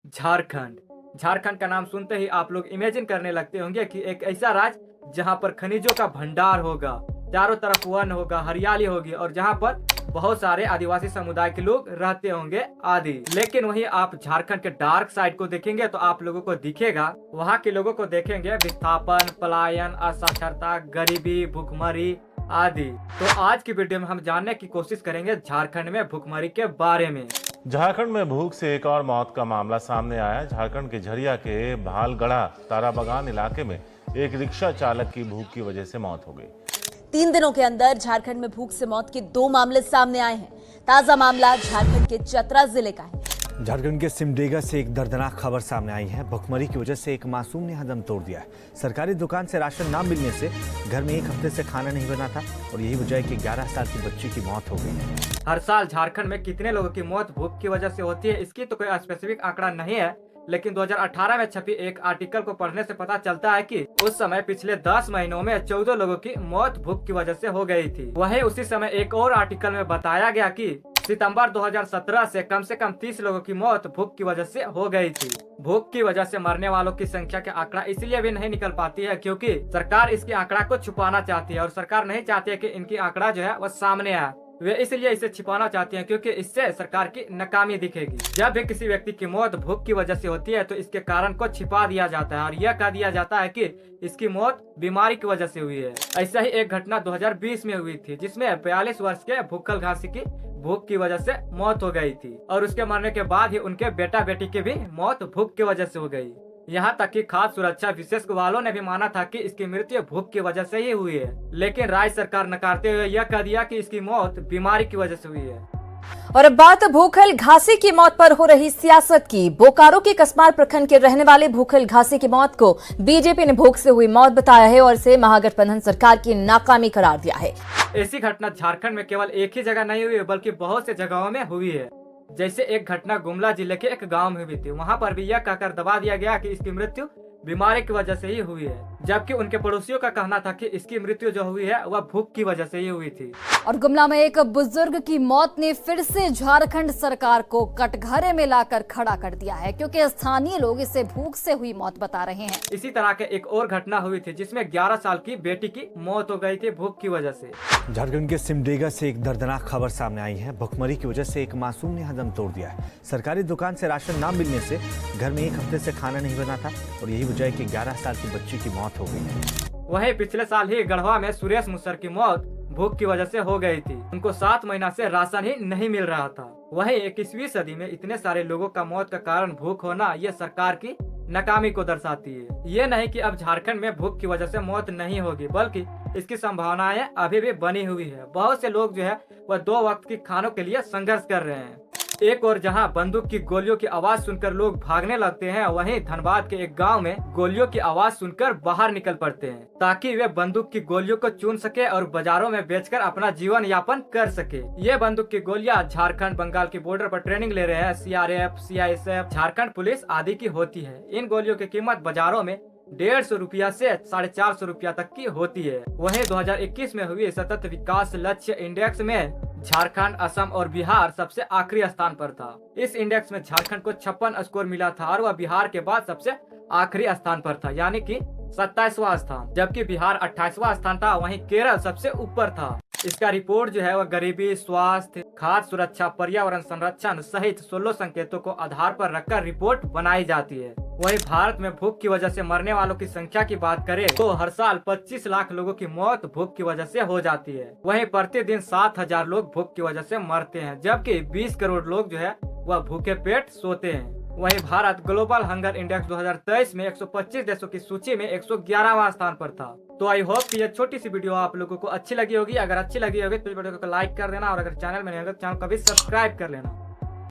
झारखंड। झारखंड का नाम सुनते ही आप लोग इमेजिन करने लगते होंगे कि एक ऐसा राज्य जहां पर खनिजों का भंडार होगा, चारों तरफ वन होगा, हरियाली होगी और जहां पर बहुत सारे आदिवासी समुदाय के लोग रहते होंगे आदि। लेकिन वहीं आप झारखंड के डार्क साइड को देखेंगे तो आप लोगों को दिखेगा, वहां के लोगों को देखेंगे विस्थापन, पलायन, असाक्षरता, गरीबी, भुखमरी आदि। तो आज की वीडियो में हम जानने की कोशिश करेंगे झारखंड में भुखमरी के बारे में। झारखंड में भूख से एक और मौत का मामला सामने आया। झारखंड के झरिया के भालगढ़ा ताराबागान इलाके में एक रिक्शा चालक की भूख की वजह से मौत हो गई। 3 दिनों के अंदर झारखंड में भूख से मौत के 2 मामले सामने आए हैं। ताजा मामला झारखंड के चतरा जिले का है। झारखंड के सिमडेगा से एक दर्दनाक खबर सामने आई है। भुखमरी की वजह से एक मासूम ने दम तोड़ दिया है। सरकारी दुकान से राशन ना मिलने से घर में 1 हफ्ते से खाना नहीं बना था और यही वजह है कि 11 साल की बच्ची की मौत हो गई है। हर साल झारखंड में कितने लोगों की मौत भूख की वजह से होती है, इसकी तो कोई स्पेसिफिक आंकड़ा नहीं है, लेकिन 2018 में छपी एक आर्टिकल को पढ़ने से पता चलता है कि उस समय पिछले 10 महीनों में 14 लोगों की मौत भूख की वजह से हो गई थी। वहीं उसी समय एक और आर्टिकल में बताया गया कि सितंबर 2017 से कम 30 लोगों की मौत भूख की वजह से हो गई थी। भूख की वजह से मरने वालों की संख्या के आंकड़ा इसलिए भी नहीं निकल पाती है क्योंकि सरकार इसकी आंकड़ा को छुपाना चाहती है और सरकार नहीं चाहती है कि इनकी आंकड़ा जो है वह सामने आए। वे इसलिए इसे छिपाना चाहती हैं क्योंकि इससे सरकार की नाकामी दिखेगी। जब भी किसी व्यक्ति की मौत भूख की वजह से होती है तो इसके कारण को छिपा दिया जाता है और यह कह दिया जाता है कि इसकी मौत बीमारी की वजह से हुई है। ऐसा ही एक घटना 2020 में हुई थी जिसमें 42 वर्ष के भूखल घासी की भूख की वजह से मौत हो गई थी और उसके मरने के बाद ही उनके बेटा बेटी की भी मौत भूख की वजह से हो गई। यहाँ तक कि खाद्य सुरक्षा विशेषज्ञ वालों ने भी माना था कि इसकी मृत्यु भूख की वजह से ही हुई है, लेकिन राज्य सरकार नकारते हुए यह कह दिया कि इसकी मौत बीमारी की वजह से हुई है। और अब बात भूखल घासी की मौत पर हो रही सियासत की। बोकारो के कसमार प्रखंड के रहने वाले भूखल घासी की मौत को बीजेपी ने भूख से हुई मौत बताया है और इसे महागठबंधन सरकार की नाकामी करार दिया है। ऐसी घटना झारखंड में केवल एक ही जगह नहीं हुई बल्कि बहुत से जगहों में हुई है। जैसे एक घटना गुमला जिले के एक गांव में हुई थी, वहां पर भी यह कहकर दबा दिया गया कि इसकी मृत्यु बीमारी की वजह से ही हुई है, जबकि उनके पड़ोसियों का कहना था कि इसकी मृत्यु जो हुई है वह भूख की वजह से ही हुई थी। और गुमला में एक बुजुर्ग की मौत ने फिर से झारखंड सरकार को कटघरे में लाकर खड़ा कर दिया है क्योंकि स्थानीय लोग इसे भूख से हुई मौत बता रहे हैं। इसी तरह के एक और घटना हुई थी जिसमें 11 साल की बेटी की मौत हो गई थी भूख की वजह से। झारखंड के सिमडेगा से एक दर्दनाक खबर सामने आई है। भुखमरी की वजह से एक मासूम ने दम तोड़ दिया है। सरकारी दुकान से राशन ना मिलने से घर में 1 हफ्ते से खाना नहीं बना था और यही वजह है कि 11 साल की बच्ची की मौत हो गई है। वहीं पिछले साल ही गढ़वा में सुरेश मुसर की मौत भूख की वजह से हो गई थी। उनको 7 महीना से राशन ही नहीं मिल रहा था। वहीं 21वीं सदी में इतने सारे लोगों का मौत का कारण भूख होना यह सरकार की नाकामी को दर्शाती है। ये नहीं कि अब झारखंड में भूख की वजह से मौत नहीं होगी, बल्कि इसकी संभावनाएं अभी भी बनी हुई है। बहुत से लोग जो है वह 2 वक्त की खानों के लिए संघर्ष कर रहे हैं। एक और जहां बंदूक की गोलियों की आवाज सुनकर लोग भागने लगते हैं, वहीं धनबाद के एक गांव में गोलियों की आवाज सुनकर बाहर निकल पड़ते हैं ताकि वे बंदूक की गोलियों को चुन सके और बाजारों में बेचकर अपना जीवन यापन कर सके। ये बंदूक की गोलियां झारखंड बंगाल की बॉर्डर पर ट्रेनिंग ले रहे हैं CRF, CISF, झारखंड पुलिस आदि की होती है। इन गोलियों की कीमत बाजारों में 150 रुपया से 450 रुपया तक की होती है। वहीं 2021 में हुई सतत विकास लक्ष्य इंडेक्स में झारखंड, असम और बिहार सबसे आखिरी स्थान पर था। इस इंडेक्स में झारखंड को 56 स्कोर मिला था और वह बिहार के बाद सबसे आखिरी स्थान पर था, यानी कि 27वां स्थान, जबकि बिहार 28वां स्थान था। वहीं केरल सबसे ऊपर था। इसका रिपोर्ट जो है वह गरीबी, स्वास्थ्य, खाद्य सुरक्षा, पर्यावरण संरक्षण सहित 16 संकेतों को आधार पर रखकर रिपोर्ट बनाई जाती है। वहीं भारत में भूख की वजह से मरने वालों की संख्या की बात करें तो हर साल 25 लाख लोगों की मौत भूख की वजह से हो जाती है। वहीं प्रतिदिन 7,000 लोग भूख की वजह से मरते हैं, जबकि 20 करोड़ लोग जो है वह भूखे पेट सोते हैं। वहीं भारत ग्लोबल हंगर इंडेक्स 2023 में 125 देशों की सूची में 111वां स्थान पर था। तो आई होप कि ये छोटी सी वीडियो आप लोगों को अच्छी लगी होगी। अगर अच्छी लगी होगी तो वीडियो को लाइक कर देना और अगर चैनल में नहीं होगा तो चैनल को भी सब्सक्राइब कर लेना।